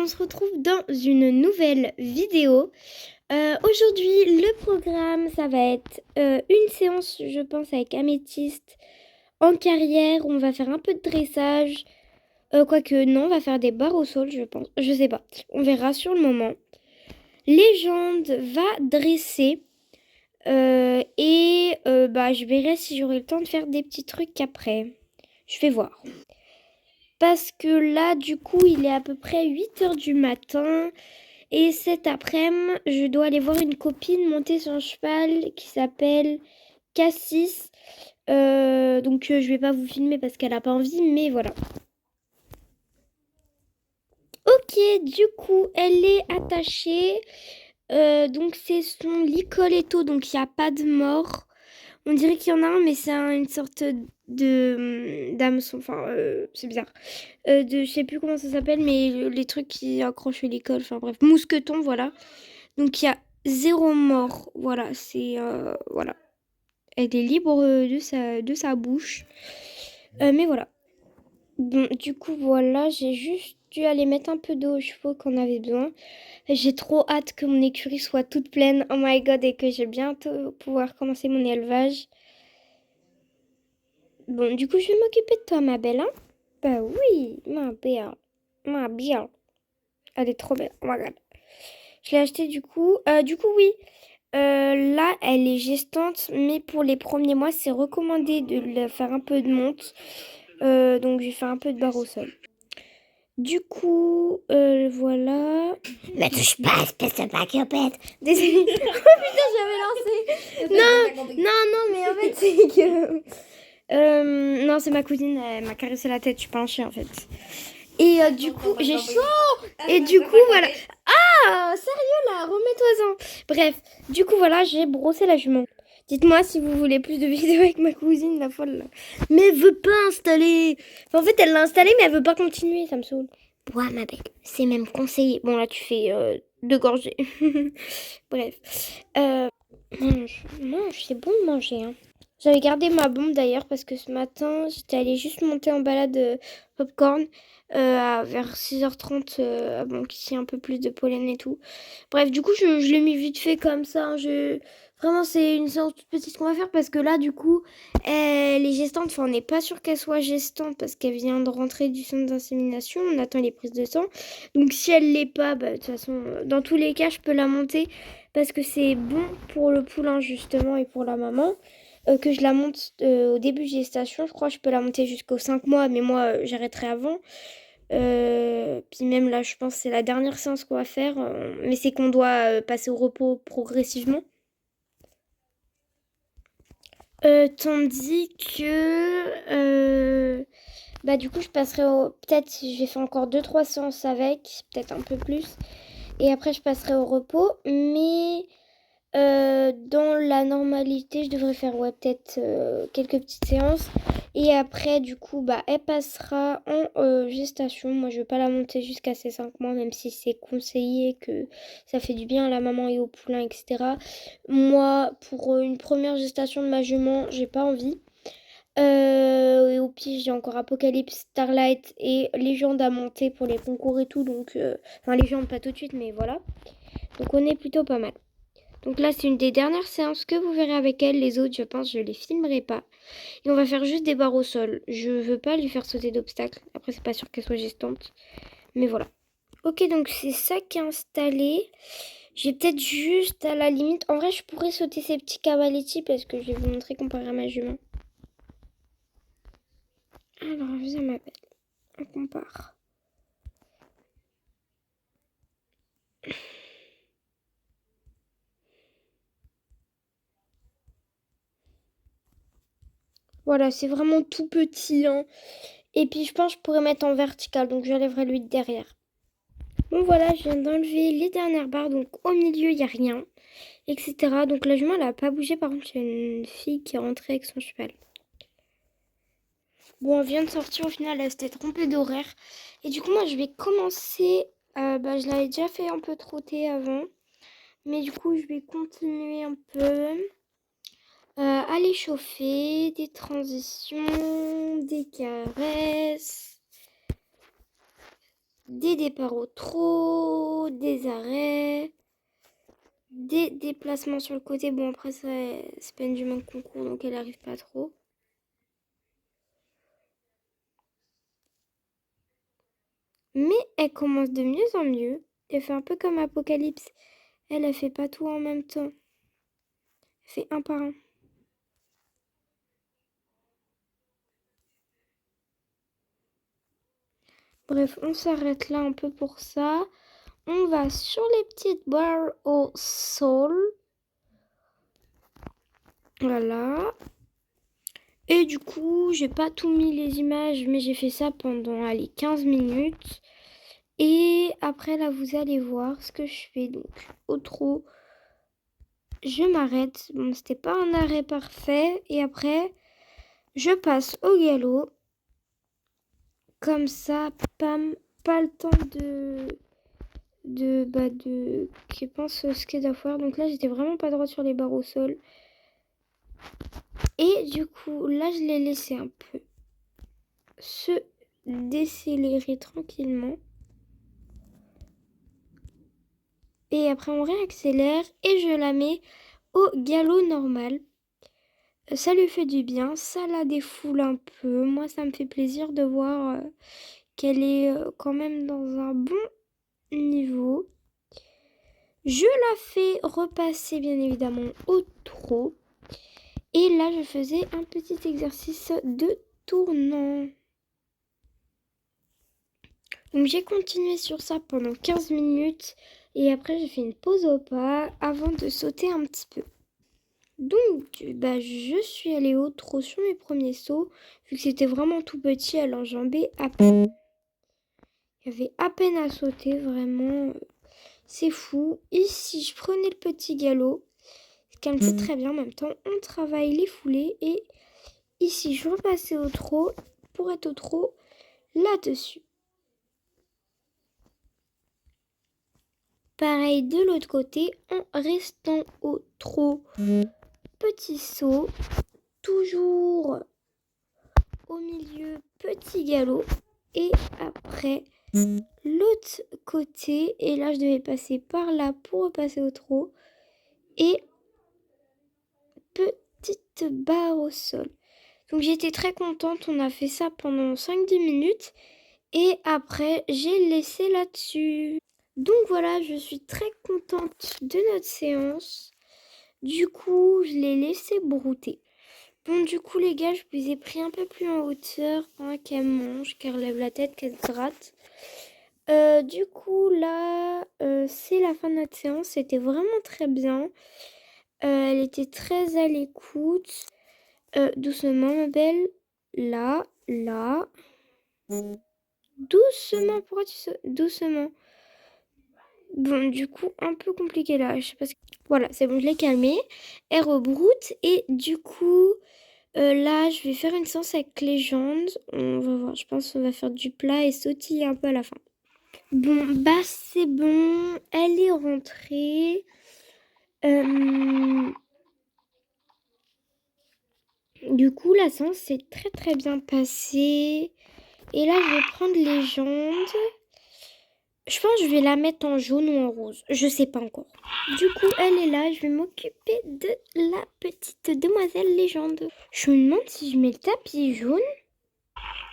on se retrouve dans une nouvelle vidéo. Aujourd'hui, le programme, ça va être une séance, je pense, avec Améthyste en carrière. On va faire un peu de dressage. Quoique, non, on va faire des barres au sol, je pense. Je sais pas. On verra sur le moment. Légende va dresser. Je verrai si j'aurai le temps de faire des petits trucs après. Je vais voir. Parce que là, du coup, il est à peu près 8h du matin. Et cet après-midi, je dois aller voir une copine monter sur un cheval qui s'appelle Cassis. Je vais pas vous filmer parce qu'elle a pas envie, mais voilà. Ok, du coup, elle est attachée. Donc c'est son licoletto, donc il n'y a pas de mort. On dirait qu'il y en a un, mais c'est une sorte de d'hameçon. Enfin, c'est bizarre. Je sais plus comment ça s'appelle, mais les trucs qui accrochent l'école. Enfin bref, mousqueton, voilà. Donc il y a 0 mort. Voilà, c'est voilà. Elle est libre de sa bouche. Mais voilà. Bon, du coup, voilà, j'ai juste dû aller mettre un peu d'eau aux chevaux quand on avait besoin. J'ai trop hâte que mon écurie soit toute pleine. Oh my god, et que j'ai bientôt pouvoir commencer mon élevage. Bon, du coup, je vais m'occuper de toi, ma belle, hein? Bah oui, ma belle. Ma belle. Elle est trop belle. Oh my god. Je l'ai achetée du coup. Oui. Là, elle est gestante, mais pour les premiers mois, c'est recommandé de la faire un peu de monte. Donc, je vais faire un peu de barre au sol. Du coup, voilà. Ne touche pas, espèce de macopette. Désolée. Oh putain, j'avais lancé. Non, mais en fait, c'est que. Non, c'est ma cousine, elle m'a caressé la tête, je suis pas un chien en fait. Et du coup, j'ai chaud. Et du coup, voilà. Ah, sérieux là, remets-toi-en. Bref, du coup, voilà, j'ai brossé la jument. Dites-moi si vous voulez plus de vidéos avec ma cousine, la folle là. Mais elle veut pas installer. Enfin, en fait, elle l'a installé, mais elle veut pas continuer, ça me saoule. Bois, ma belle, c'est même conseillé. Bon, là, tu fais 2 gorgées. Bref. Mange, c'est bon de manger, hein. J'avais gardé ma bombe d'ailleurs parce que ce matin, j'étais allée juste monter en balade popcorn vers 6h30 avant qu'il y ait un peu plus de pollen et tout. Bref, du coup, je l'ai mis vite fait comme ça, hein. Vraiment, c'est une séance toute petite qu'on va faire parce que là, du coup, elle est gestante. Enfin, on n'est pas sûr qu'elle soit gestante parce qu'elle vient de rentrer du centre d'insémination. On attend les prises de sang. Donc, si elle l'est pas, bah, de toute façon, dans tous les cas, je peux la monter parce que c'est bon pour le poulain justement et pour la maman. Que je la monte au début de gestation. Je crois que je peux la monter jusqu'aux 5 mois, mais moi, j'arrêterai avant. Puis même là, je pense que c'est la dernière séance qu'on va faire. Mais c'est qu'on doit passer au repos progressivement. Tandis que... du coup, je passerai au... Peut-être je vais faire encore 2-3 séances avec, peut-être un peu plus. Et après, je passerai au repos. Mais... dans la normalité, je devrais faire peut-être quelques petites séances. Et après, du coup, elle passera en gestation. Moi, je vais pas la monter jusqu'à ses 5 mois, même si c'est conseillé que ça fait du bien à la maman et au poulain, etc. Moi, pour une première gestation de ma jument, j'ai pas envie. Et au pire, j'ai encore Apocalypse, Starlight et Légende à monter pour les concours et tout. Donc, enfin, Légende pas tout de suite, mais voilà. Donc, on est plutôt pas mal. Donc là, c'est une des dernières séances que vous verrez avec elle. Les autres, je pense, je les filmerai pas. Et on va faire juste des barres au sol. Je veux pas lui faire sauter d'obstacles. Après, c'est pas sûr qu'elle soit gestante. Mais voilà. Ok, donc c'est ça qui est installé. J'ai peut-être juste à la limite... En vrai, je pourrais sauter ces petits cavaletti parce que je vais vous montrer comparé à ma jument. Alors, viens ma belle. On compare. Voilà, c'est vraiment tout petit, hein. Et puis, je pense que je pourrais mettre en vertical. Donc, j'enlèverai lui de derrière. Bon voilà, je viens d'enlever les dernières barres, donc au milieu il n'y a rien, etc. Donc la jument elle n'a pas bougé, par contre il y a une fille qui est rentrée avec son cheval. Bon, on vient de sortir, au final elle s'était trompée d'horaire. Et du coup moi je vais commencer, je l'avais déjà fait un peu trotter avant. Mais du coup je vais continuer un peu à l'échauffer, des transitions, des caresses. des départs au trot, des arrêts, des déplacements sur le côté. Bon, après, c'est pas une jument de concours, donc elle arrive pas trop. Mais elle commence de mieux en mieux. Elle fait un peu comme Apocalypse. Elle fait pas tout en même temps. Elle fait un par un. Bref, on s'arrête là un peu pour ça. On va sur les petites barres au sol. Voilà. Et du coup, j'ai pas tout mis les images, mais j'ai fait ça pendant, allez, 15 minutes. Et après, là, vous allez voir ce que je fais. Donc, au trot, je m'arrête. Bon, c'était pas un arrêt parfait. Et après, je passe au galop. Comme ça, pam, pas le temps qui pense ce qu'elle doit faire. Donc là, j'étais vraiment pas droite sur les barres au sol. Et du coup, là, je l'ai laissé un peu se décélérer tranquillement. Et après, on réaccélère et je la mets au galop normal. Ça lui fait du bien, ça la défoule un peu. Moi, ça me fait plaisir de voir qu'elle est quand même dans un bon niveau. Je la fais repasser bien évidemment au trot. Et là, je faisais un petit exercice de tournant. Donc j'ai continué sur ça pendant 15 minutes. Et après, j'ai fait une pause au pas avant de sauter un petit peu. Donc, je suis allée au trot sur mes premiers sauts. Vu que c'était vraiment tout petit, elle enjambait à peine. Il y avait à peine à sauter, vraiment. C'est fou. Ici, je prenais le petit galop. Ce qu'elle me fait très bien. En même temps, on travaille les foulées. Et ici, je repassais au trot pour être au trot là-dessus. Pareil de l'autre côté, en restant au trot. Petit saut. Toujours au milieu, petit galop. Et après, l'autre côté. Et là, je devais passer par là pour repasser au trot. Et petite barre au sol. Donc j'étais très contente. On a fait ça pendant 5-10 minutes. Et après, j'ai laissé là-dessus. Donc voilà, je suis très contente de notre séance. Du coup, je l'ai laissé brouter. Bon, du coup, les gars, je vous ai pris un peu plus en hauteur, qu'elle mange, qu'elle relève la tête, qu'elle se gratte. Du coup, là, c'est la fin de notre séance. C'était vraiment très bien. Elle était très à l'écoute. Doucement, ma belle. Là, là. Doucement, pourquoi tu sautes doucement? Bon, du coup, un peu compliqué là. Je sais pas ce... Voilà, c'est bon, je l'ai calmée. Elle rebroute. Et du coup, là, je vais faire une séance avec les jambes. On va voir, je pense qu'on va faire du plat et sautiller un peu à la fin. Bon, c'est bon. Elle est rentrée. Du coup, la séance s'est très très bien passée. Et là, je vais prendre les jambes. Je pense que je vais la mettre en jaune ou en rose. Je sais pas encore. Du coup, elle est là. Je vais m'occuper de la petite demoiselle légende. Je me demande si je mets le tapis jaune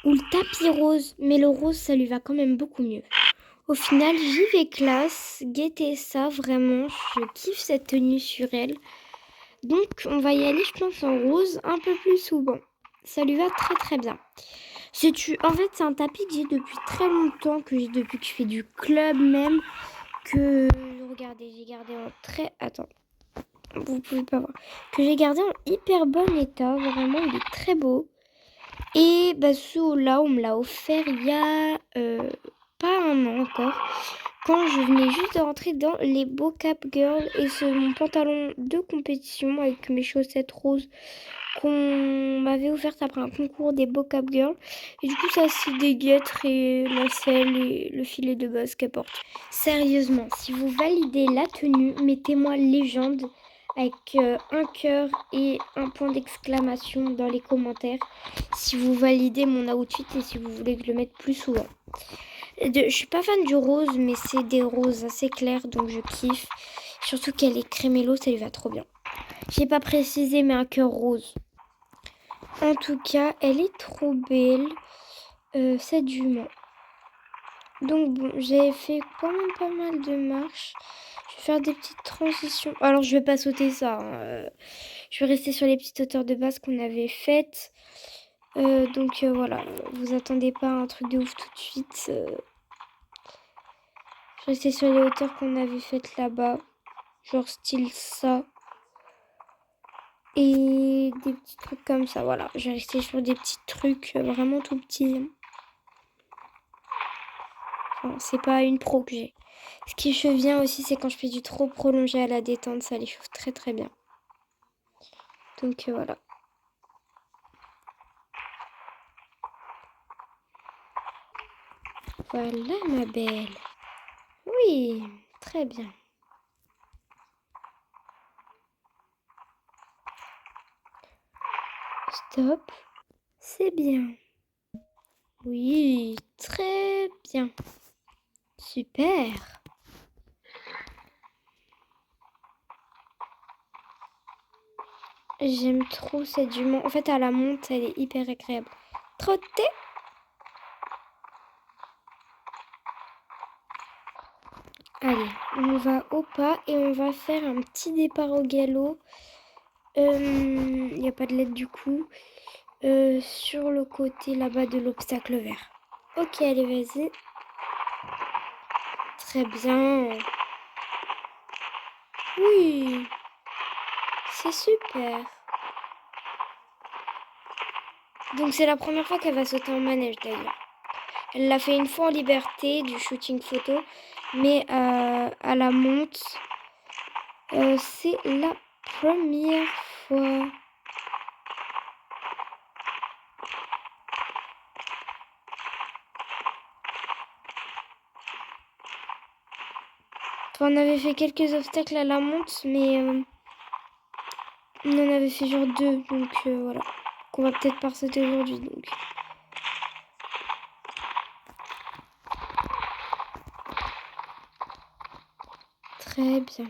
ou le tapis rose. Mais le rose, ça lui va quand même beaucoup mieux. Au final, j'y vais classe. Guettez ça, vraiment. Je kiffe cette tenue sur elle. Donc, on va y aller, je pense, en rose un peu plus souvent. Ça lui va très très bien. En fait, c'est un tapis que j'ai depuis très longtemps, depuis que je fais du club même, regardez, j'ai gardé en Attends, vous pouvez pas voir. Que j'ai gardé en hyper bon état, vraiment, il est très beau. Et ce haut-là, on me l'a offert il y a pas un an encore, quand je venais juste de rentrer dans les Beau Cap Girl. Et c'est mon pantalon de compétition avec mes chaussettes roses qu'on m'avait offerte après un concours des Beau Cap Girl. Et du coup, ça, c'est des guêtres et la selle et le filet de base qu'elle porte. Sérieusement, si vous validez la tenue, mettez-moi légende avec un cœur et un point d'exclamation dans les commentaires si vous validez mon outfit et si vous voulez que je le mette plus souvent. Je suis pas fan du rose, mais c'est des roses assez clairs, donc je kiffe. Surtout qu'elle est crémélo, ça lui va trop bien. J'ai pas précisé, mais un cœur rose. En tout cas, elle est trop belle. C'est du Mans. Donc bon, j'ai fait quand même pas mal de marches. Je vais faire des petites transitions. Alors je vais pas sauter ça. Je vais rester sur les petites hauteurs de base qu'on avait faites. Donc voilà, vous attendez pas un truc de ouf tout de suite. Je vais rester sur les hauteurs qu'on avait faites là-bas. Genre style ça. Et des petits trucs comme ça, voilà. Je vais rester sur des petits trucs vraiment tout petits. Enfin, c'est pas une pro que j'ai. Ce qui chauffe bien aussi, c'est quand je fais du trop prolongé à la détente, ça les chauffe très très bien. Donc voilà. Voilà ma belle. Oui, très bien. Stop. C'est bien. Oui, très bien. Super. J'aime trop cette jument. En fait, à la monte, elle est hyper agréable. Trotter. Allez, on va au pas et on va faire un petit départ au galop. Il n'y a pas de lettre du coup. Sur le côté là-bas de l'obstacle vert. Ok, allez, vas-y. Très bien. Oui, c'est super. Donc c'est la première fois qu'elle va sauter en manège d'ailleurs. Elle l'a fait une fois en liberté, du shooting photo, mais à la monte, c'est la première fois. Enfin, on avait fait quelques obstacles à la monte, mais on en avait fait genre 2, donc voilà. Qu'on va peut-être pas sauter aujourd'hui, donc. Très bien.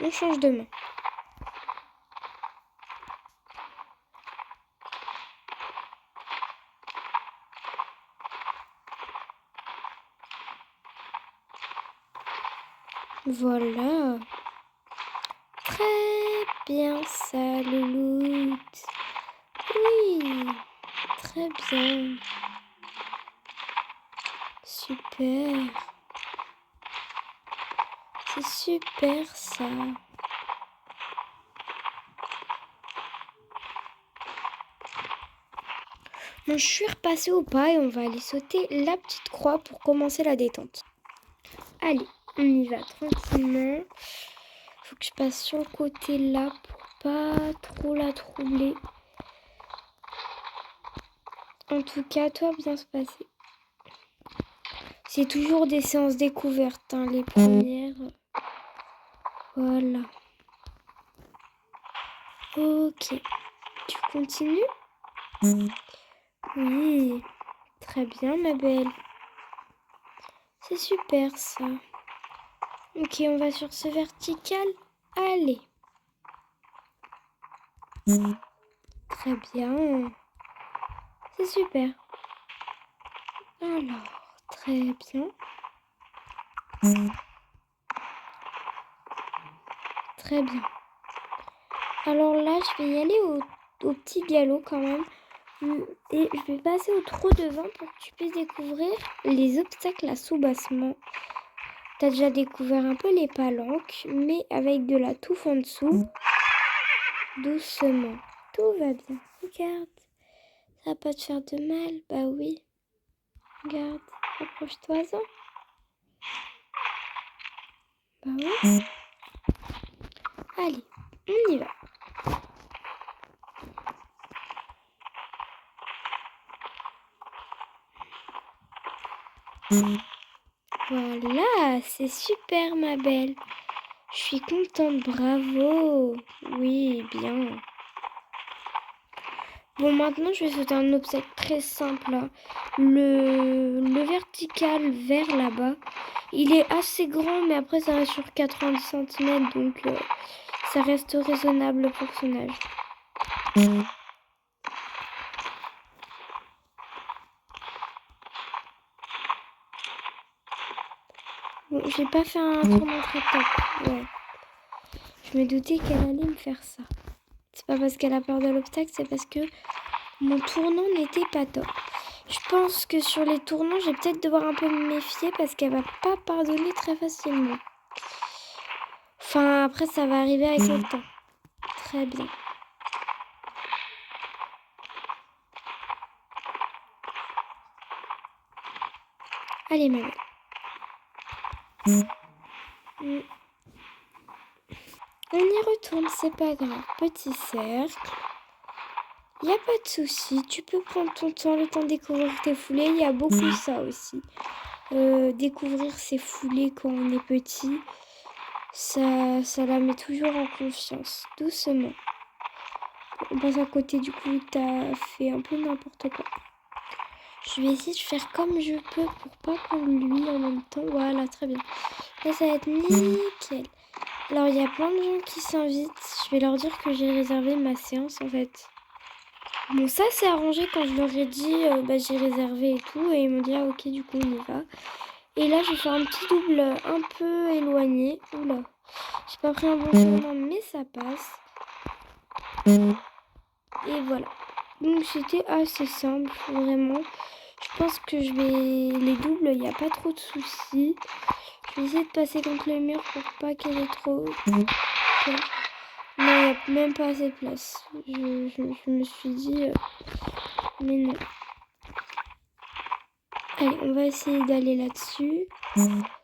On change de main. Voilà. Très bien ça, louloute. Oui, très bien. Super. C'est super ça. Bon, je suis repassée au pas et on va aller sauter la petite croix pour commencer la détente. Allez, on y va tranquillement. Faut que je passe sur le côté là pour pas trop la troubler. En tout cas, tout va bien se passer. C'est toujours des séances découvertes, hein, les premières. Voilà. Ok. Tu continues? Oui. Très bien, ma belle. C'est super, ça. Ok, on va sur ce vertical. Allez. Très bien. C'est super. Alors, très bien. Très bien. Alors là, je vais y aller au petit galop quand même. Et je vais passer au trou devant pour que tu puisses découvrir les obstacles à soubassement. T'as déjà découvert un peu les palanques, mais avec de la touffe en dessous. Doucement. Tout va bien. Regarde. Ça va pas te faire de mal. Bah oui. Regarde. Approche-toi-en. Bah oui. Allez, on y va. Voilà, c'est super ma belle. Je suis contente, bravo. Oui, bien. Bon, maintenant, je vais sauter un obstacle très simple, là. Le vertical vers là-bas, il est assez grand, mais après, ça reste sur 90 cm, donc ça reste raisonnable pour son âge. Bon, j'ai pas fait un tournant très top, ouais. Je me doutais qu'elle allait me faire ça. C'est pas parce qu'elle a peur de l'obstacle, c'est parce que mon tournant n'était pas top. Je pense que sur les tournants, je vais peut-être devoir un peu me méfier parce qu'elle va pas pardonner très facilement. Enfin, après, ça va arriver avec le temps. Très bien. Allez, maman. On y retourne, c'est pas grave. Petit cercle. Y a pas de souci. Tu peux prendre ton temps, le temps de découvrir tes foulées. Il y a beaucoup ça aussi. Découvrir ses foulées quand on est petit, ça la met toujours en confiance. Doucement. On passe à côté, du coup, t'as fait un peu n'importe quoi. Je vais essayer de faire comme je peux pour pas qu'on lui en même temps. Voilà, très bien. Là, ça va être nickel. Alors, il y a plein de gens qui s'invitent. Je vais leur dire que j'ai réservé ma séance, en fait. Bon, ça, c'est arrangé quand je leur ai dit, j'ai réservé et tout. Et ils m'ont dit, ah, ok, du coup, on y va. Et là, je vais faire un petit double un peu éloigné. Oula, j'ai pas pris un bon chemin, mais ça passe. Et voilà. Donc, c'était assez simple, vraiment. Je pense que je vais... Les doubles, il n'y a pas trop de soucis. Je vais essayer de passer contre le mur pour pas qu'elle ait trop... Non, il n'y a même pas assez de place. Je me suis dit... Mais non. Allez, on va essayer d'aller là-dessus.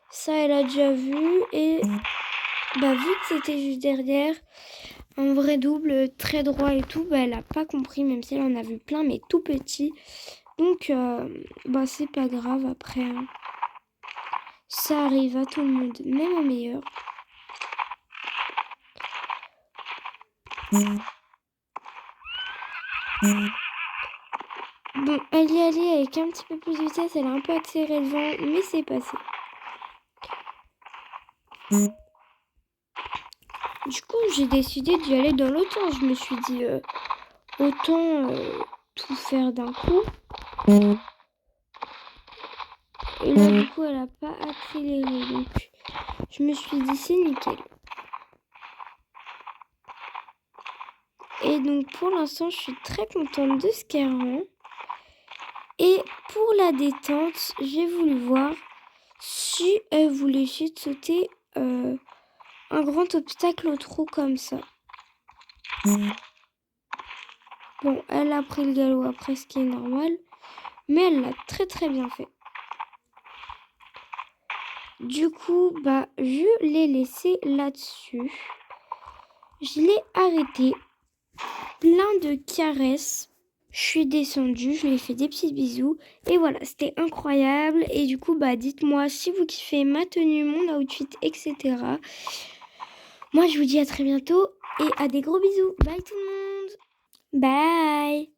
Ça, elle a déjà vu. Et bah, vu que c'était juste derrière, un vrai double très droit et tout, bah, elle a pas compris, même si elle en a vu plein, mais tout petit. Donc, bah, c'est pas grave après. Hein. Ça arrive à tout le monde, même au meilleur. Bon, elle y allait avec un petit peu plus de vitesse, elle a un peu accéléré le vent, mais c'est passé. Du coup, j'ai décidé d'y aller dans l'autre sens. Je me suis dit, autant tout faire d'un coup. Et là, du coup, elle a pas accéléré. Donc, je me suis dit, c'est nickel. Et donc, pour l'instant, je suis très contente de ce qu'elle rend. Et pour la détente, j'ai voulu voir si elle voulait essayer de sauter un grand obstacle au trou comme ça. Bon, elle a pris le galop après, ce qui est normal. Mais elle l'a très très bien fait. Du coup, bah, je l'ai laissé là-dessus. Je l'ai arrêté. Plein de caresses. Je suis descendue, je lui ai fait des petits bisous. Et voilà, c'était incroyable. Et du coup, bah, dites-moi si vous kiffez ma tenue, mon outfit, etc. Moi, je vous dis à très bientôt et à des gros bisous. Bye tout le monde. Bye.